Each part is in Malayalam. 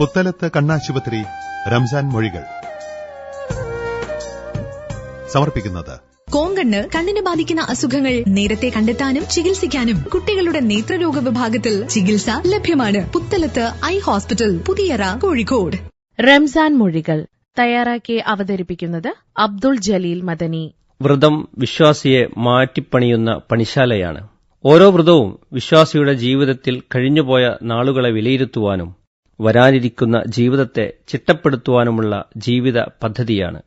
പുത്തലത്ത് കണ്ണാശുപത്രി റംസാൻ മൊഴികൾ സമർപ്പിക്കുന്നത് കോങ്കണ്ണ് കണ്ണിനെ ബാധിക്കുന്ന അസുഖങ്ങൾ നേരത്തെ കണ്ടെത്താനും ചികിത്സിക്കാനും കുട്ടികളുടെ നേത്രരോഗ വിഭാഗത്തിൽ ചികിത്സ ലഭ്യമാണ്. Puthalath eye hospital, Puthiyara, Kozhikode. റംസാൻ മൊഴികൾ തയ്യാറാക്കി അവതരിപ്പിക്കുന്നത് അബ്ദുൾ ജലീൽ മദനി. വ്രതം വിശ്വാസിയെ മാറ്റിപ്പണിയുന്ന പണിശാലയാണ്. ഓരോ വ്രതവും വിശ്വാസിയുടെ ജീവിതത്തിൽ കഴിഞ്ഞുപോയ നാളുകളെ വിലയിരുത്തുവാനും വരാനിരിക്കുന്ന ജീവിതത്തെ ചിട്ടപ്പെടുത്തുവാനുമുള്ള ജീവിത പദ്ധതിയാണ്.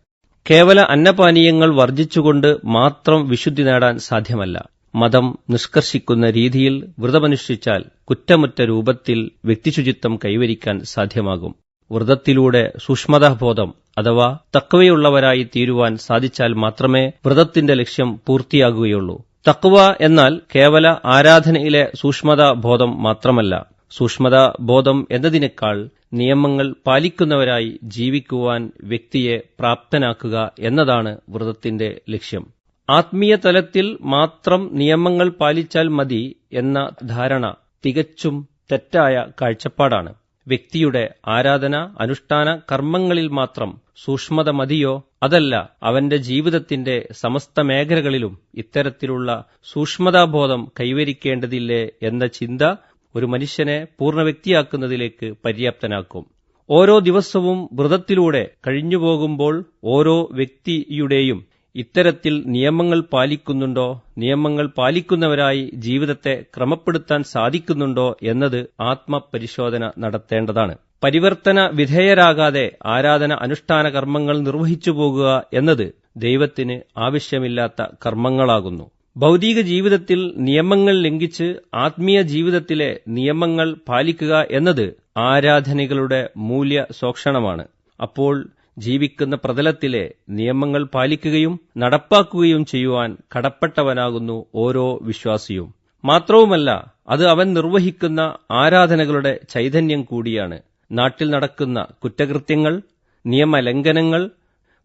കേവല അന്നപാനീയങ്ങൾ വർജിച്ചുകൊണ്ട് മാത്രം വിശുദ്ധി നേടാൻ സാധ്യമല്ല. മതം നിഷ്കർഷിക്കുന്ന രീതിയിൽ വ്രതമനുഷ്ഠിച്ചാൽ കുറ്റമറ്റ രൂപത്തിൽ വ്യക്തിശുചിത്വം കൈവരിക്കാൻ സാധ്യമാകും. വ്രതത്തിലൂടെ സൂക്ഷ്മതാബോധം അഥവാ തഖ്വയുള്ളവരായി തീരുവാൻ സാധിച്ചാൽ മാത്രമേ വ്രതത്തിന്റെ ലക്ഷ്യം പൂർത്തിയാകുകയുള്ളൂ. തഖ്വ എന്നാൽ കേവല ആരാധനയിലെ സൂക്ഷ്മതാബോധം മാത്രമല്ല. സൂക്ഷ്മതാബോധം എന്നതിനേക്കാൾ നിയമങ്ങൾ പാലിക്കുന്നവരായി ജീവിക്കുവാൻ വ്യക്തിയെ പ്രാപ്തനാക്കുക എന്നതാണ് വ്രതത്തിന്റെ ലക്ഷ്യം. ആത്മീയ തലത്തിൽ മാത്രം നിയമങ്ങൾ പാലിച്ചാൽ മതി എന്ന ധാരണ തികച്ചും തെറ്റായ കാഴ്ചപ്പാടാണ്. വ്യക്തിയുടെ ആരാധന അനുഷ്ഠാന കർമ്മങ്ങളിൽ മാത്രം സൂക്ഷ്മത മതിയോ? അതല്ല, അവന്റെ ജീവിതത്തിന്റെ സമസ്ത മേഖലകളിലും ഇത്തരത്തിലുള്ള സൂക്ഷ്മതാബോധം കൈവരിക്കേണ്ടതില്ലേ എന്ന ചിന്ത ഒരു മനുഷ്യനെ പൂർണ്ണ വ്യക്തിയാക്കുന്നതിലേക്ക് പര്യാപ്തനാക്കും. ഓരോ ദിവസവും വ്രതത്തിലൂടെ കഴിഞ്ഞുപോകുമ്പോൾ ഓരോ വ്യക്തിയുടെയും ഇത്തരത്തിൽ നിയമങ്ങൾ പാലിക്കുന്നുണ്ടോ, നിയമങ്ങൾ പാലിക്കുന്നവരായി ജീവിതത്തെ ക്രമപ്പെടുത്താൻ സാധിക്കുന്നുണ്ടോ എന്നത് ആത്മപരിശോധന നടത്തേണ്ടതാണ്. പരിവർത്തന വിധേയരാകാതെ ആരാധന അനുഷ്ഠാന കർമ്മങ്ങൾ നിർവഹിച്ചു പോകുക എന്നത് ദൈവത്തിന് ആവശ്യമില്ലാത്ത കർമ്മങ്ങളാകുന്നു. ഭൗതിക ജീവിതത്തിൽ നിയമങ്ങൾ ലംഘിച്ച് ആത്മീയ ജീവിതത്തിലെ നിയമങ്ങൾ പാലിക്കുക എന്നത് ആരാധനകളുടെ മൂല്യ ശോഷണമാണ്. അപ്പോൾ ജീവിക്കുന്ന പ്രതലത്തിലെ നിയമങ്ങൾ പാലിക്കുകയും നടപ്പാക്കുകയും ചെയ്യുവാൻ കടപ്പെട്ടവനാകുന്നു ഓരോ വിശ്വാസിയും. മാത്രവുമല്ല, അത് അവൻ നിർവഹിക്കുന്ന ആരാധനകളുടെ ചൈതന്യം കൂടിയാണ്. നാട്ടിൽ നടക്കുന്ന കുറ്റകൃത്യങ്ങൾ, നിയമലംഘനങ്ങൾ,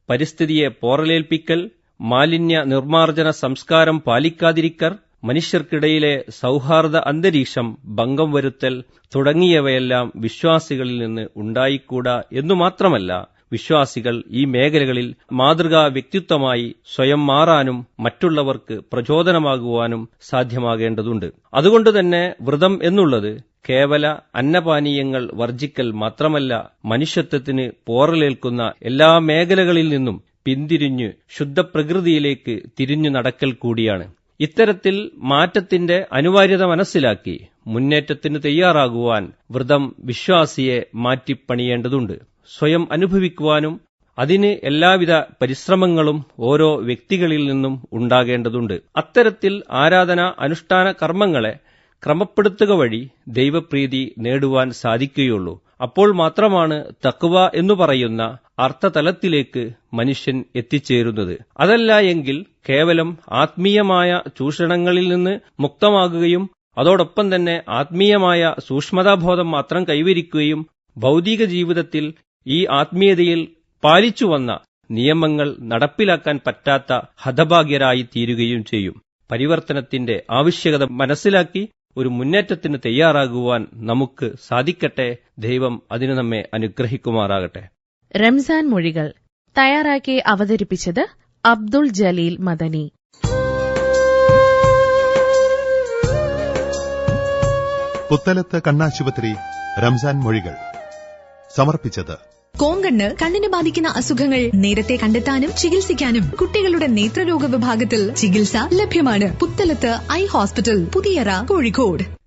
പരിസ്ഥിതിയെ പോറലേൽപ്പിക്കൽ, മാലിന്യ നിർമ്മാർജ്ജന സംസ്കാരം പാലിക്കാതിരിക്കൽ, മനുഷ്യർക്കിടയിലെ സൗഹാർദ്ദ അന്തരീക്ഷം ഭംഗം വരുത്തൽ തുടങ്ങിയവയെല്ലാം വിശ്വാസികളിൽ നിന്ന് ഉണ്ടായിക്കൂടാ എന്നു മാത്രമല്ല, വിശ്വാസികൾ ഈ മേഖലകളിൽ മാതൃകാ വ്യക്തിത്വമായി സ്വയം മാറാനും മറ്റുള്ളവർക്ക് പ്രചോദനമാകുവാനും സാധ്യമാകേണ്ടതുണ്ട്. അതുകൊണ്ടുതന്നെ വ്രതം എന്നുള്ളത് കേവല അന്നപാനീയങ്ങൾ വർജിക്കൽ മാത്രമല്ല, മനുഷ്യത്വത്തിന് പോറലേൽക്കുന്ന എല്ലാ മേഖലകളിൽ നിന്നും പിന്തിരിഞ്ഞ് ശുദ്ധപ്രകൃതിയിലേക്ക് തിരിഞ്ഞു നടക്കൽ കൂടിയാണ്. ഇത്തരത്തിൽ മാറ്റത്തിന്റെ അനിവാര്യത മനസ്സിലാക്കി മുന്നേറ്റത്തിന് തയ്യാറാകുവാൻ വ്രതം വിശ്വാസിയെ മാറ്റിപ്പണിയേണ്ടതുണ്ട്. സ്വയം അനുഭവിക്കുവാനും അതിന് എല്ലാവിധ പരിശ്രമങ്ങളും ഓരോ വ്യക്തികളിൽ നിന്നും ഉണ്ടാകേണ്ടതുണ്ട്. അത്തരത്തിൽ ആരാധന അനുഷ്ഠാന കർമ്മങ്ങളെ ക്രമപ്പെടുത്തുക വഴി ദൈവപ്രീതി നേടുവാൻ സാധിക്കുകയുള്ളൂ. അപ്പോൾ മാത്രമാണ് തഖ്വ എന്നു പറയുന്ന അർത്ഥതലത്തിലേക്ക് മനുഷ്യൻ എത്തിച്ചേരുന്നത്. അതല്ല എങ്കിൽ കേവലം ആത്മീയമായ ചൂഷണങ്ങളിൽ നിന്ന് മുക്തമാകുകയും അതോടൊപ്പം തന്നെ ആത്മീയമായ സൂക്ഷ്മതാബോധം മാത്രം കൈവരിക്കുകയും ഭൗതിക ജീവിതത്തിൽ ഈ ആത്മീയതയിൽ പാലിച്ചുവന്ന നിയമങ്ങൾ നടപ്പിലാക്കാൻ പറ്റാത്ത ഹതഭാഗ്യരായി തീരുകയും ചെയ്യും. പരിവർത്തനത്തിന്റെ ആവശ്യകത മനസ്സിലാക്കി ഒരു മുന്നേറ്റത്തിന് തയ്യാറാകുവാൻ നമുക്ക് സാധിക്കട്ടെ. ദൈവം അതിന് നമ്മെ അനുഗ്രഹിക്കുമാറാകട്ടെ. റംസാൻ മൊഴികൾ തയ്യാറാക്കി അവതരിപ്പിച്ചത് അബ്ദുൾ ജലീൽ മദനി. പുത്തലത്ത് കണ്ണാശുപത്രി റംസാൻ മൊഴികൾ സമർപ്പിച്ചത് കോങ്കണ്ണ് കണ്ണിനെ ബാധിക്കുന്ന അസുഖങ്ങൾ നേരത്തെ കണ്ടെത്താനും ചികിത്സിക്കാനും കുട്ടികളുടെ നേത്രരോഗ വിഭാഗത്തിൽ ചികിത്സ ലഭ്യമാണ്. Puthalath eye hospital, Puthiyara, Kozhikode.